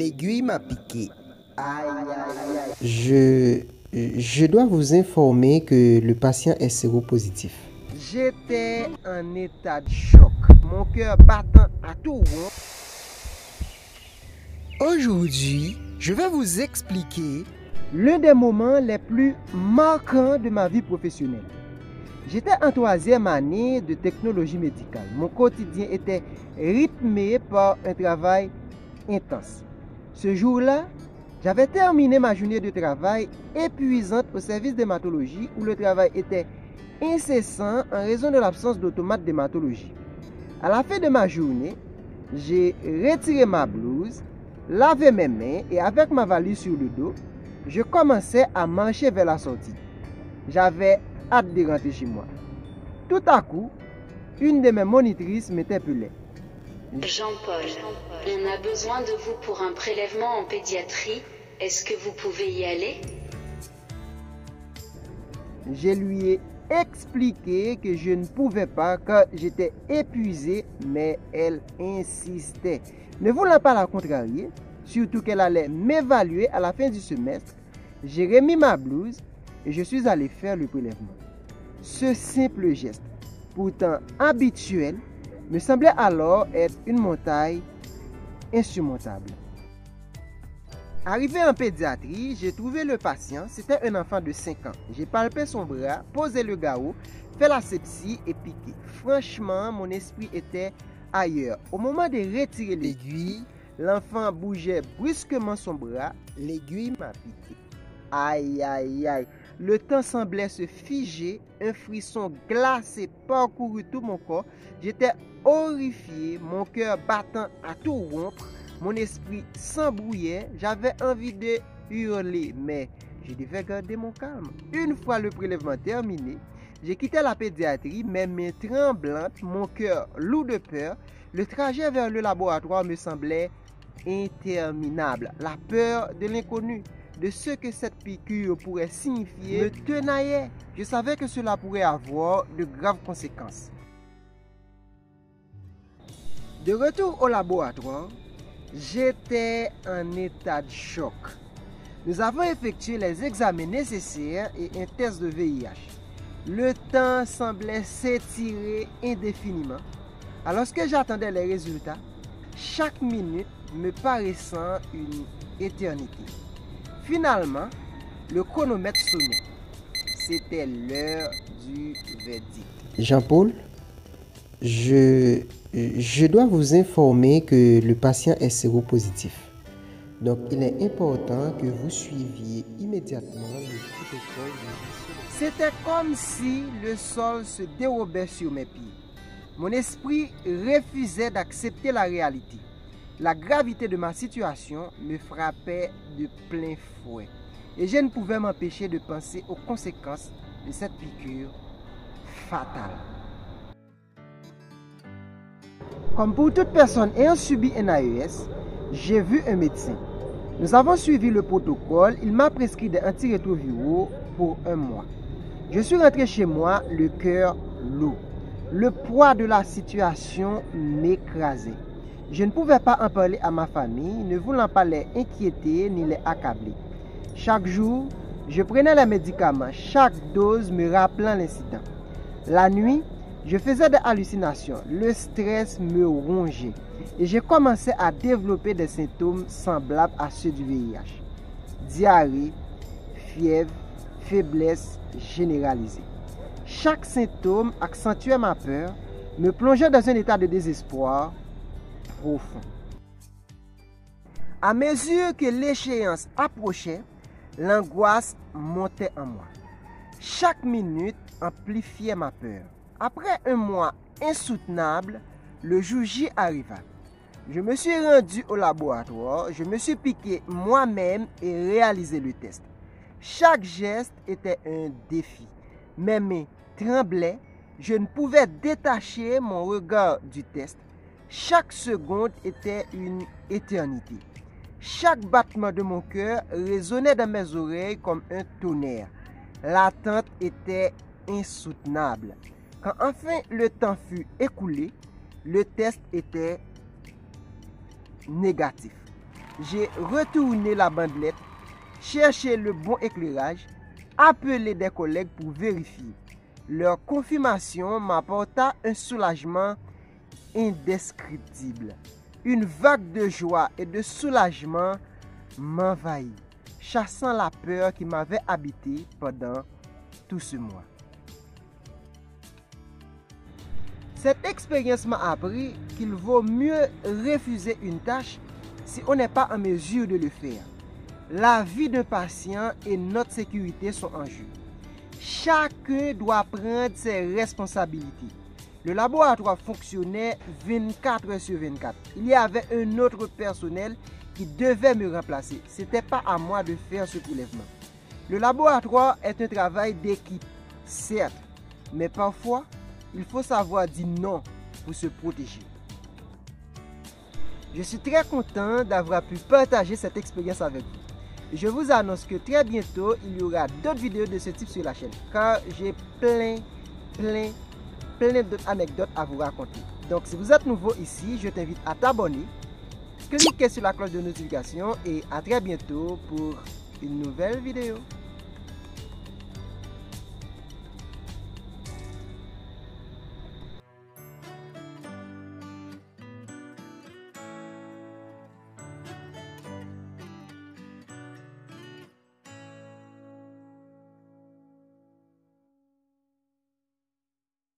L'aiguille m'a piqué. Aïe, aïe, aïe. Je dois vous informer que le patient est séropositif. J'étais en état de choc. Mon cœur battant à tout rompre. Aujourd'hui, je vais vous expliquer l'un des moments les plus marquants de ma vie professionnelle. J'étais en 3e année de technologie médicale. Mon quotidien était rythmé par un travail intense. Ce jour-là, j'avais terminé ma journée de travail épuisante au service d'hématologie où le travail était incessant en raison de l'absence d'automate d'hématologie. À la fin de ma journée, j'ai retiré ma blouse, lavé mes mains et avec ma valise sur le dos, je commençais à marcher vers la sortie. J'avais hâte de rentrer chez moi. Tout à coup, une de mes monitrices m'interpellait. Jean-Paul, on a besoin de vous pour un prélèvement en pédiatrie. Est-ce que vous pouvez y aller? Je lui ai expliqué que je ne pouvais pas car j'étais épuisé, mais elle insistait. Ne voulant pas la contrarier, surtout qu'elle allait m'évaluer à la fin du semestre, j'ai remis ma blouse et je suis allé faire le prélèvement. Ce simple geste, pourtant habituel, me semblait alors être une montagne insurmontable. Arrivé en pédiatrie, j'ai trouvé le patient, c'était un enfant de 5 ans. J'ai palpé son bras, posé le garrot, fait l'asepsie et piqué. Franchement, mon esprit était ailleurs. Au moment de retirer l'aiguille, l'enfant bougeait brusquement son bras, l'aiguille m'a piqué. Aïe, aïe, aïe. Le temps semblait se figer, un frisson glacé parcourut tout mon corps. J'étais horrifié, mon cœur battant à tout rompre, mon esprit s'embrouillait, j'avais envie de hurler, mais je devais garder mon calme. Une fois le prélèvement terminé, j'ai quitté la pédiatrie, mes mains tremblantes, mon cœur lourd de peur. Le trajet vers le laboratoire me semblait interminable. La peur de l'inconnu, de ce que cette piqûre pourrait signifier, me tenaillait. Je savais que cela pourrait avoir de graves conséquences. De retour au laboratoire, j'étais en état de choc. Nous avons effectué les examens nécessaires et un test de VIH. Le temps semblait s'étirer indéfiniment. Alors que j'attendais les résultats, chaque minute me paraissant une éternité. Finalement, le chronomètre sonnait. C'était l'heure du verdict. Jean-Paul, je dois vous informer que le patient est séropositif. Donc, il est important que vous suiviez immédiatement le protocole de... C'était comme si le sol se dérobait sur mes pieds. Mon esprit refusait d'accepter la réalité. La gravité de ma situation me frappait de plein fouet. Et je ne pouvais m'empêcher de penser aux conséquences de cette piqûre fatale. Comme pour toute personne ayant subi un AES, j'ai vu un médecin. Nous avons suivi le protocole. Il m'a prescrit des antirétroviraux pour 1 mois. Je suis rentré chez moi, le cœur lourd. Le poids de la situation m'écrasait. Je ne pouvais pas en parler à ma famille, ne voulant pas les inquiéter ni les accabler. Chaque jour, je prenais les médicaments, chaque dose me rappelant l'incident. La nuit, je faisais des hallucinations, le stress me rongeait et j'ai commencé à développer des symptômes semblables à ceux du VIH. Diarrhée, fièvre, faiblesse généralisée. Chaque symptôme accentuait ma peur, me plongeait dans un état de désespoir profond. À mesure que l'échéance approchait, l'angoisse montait en moi. Chaque minute amplifiait ma peur. Après 1 mois insoutenable, le jour J arriva. Je me suis rendu au laboratoire, je me suis piqué moi-même et réalisé le test. Chaque geste était un défi. Mes mains tremblaient, je ne pouvais détacher mon regard du test. Chaque seconde était une éternité. Chaque battement de mon cœur résonnait dans mes oreilles comme un tonnerre. L'attente était insoutenable. Quand enfin le temps fut écoulé, le test était négatif. j'ai retourné la bandelette, cherché le bon éclairage, appelé des collègues pour vérifier. Leur confirmation m'apporta un soulagement indescriptible. Une vague de joie et de soulagement m'envahit, chassant la peur qui m'avait habité pendant tout ce mois. Cette expérience m'a appris qu'il vaut mieux refuser une tâche si on n'est pas en mesure de le faire. La vie d'un patient et notre sécurité sont en jeu. Chacun doit prendre ses responsabilités. Le laboratoire fonctionnait 24 heures sur 24. Il y avait un autre personnel qui devait me remplacer. Ce n'était pas à moi de faire ce prélèvement. Le laboratoire est un travail d'équipe, certes, mais parfois, il faut savoir dire non pour se protéger. Je suis très content d'avoir pu partager cette expérience avec vous. Je vous annonce que très bientôt, il y aura d'autres vidéos de ce type sur la chaîne, car j'ai plein d'autres anecdotes à vous raconter. Donc si vous êtes nouveau ici, je t'invite à t'abonner, cliquer sur la cloche de notification et à très bientôt pour une nouvelle vidéo.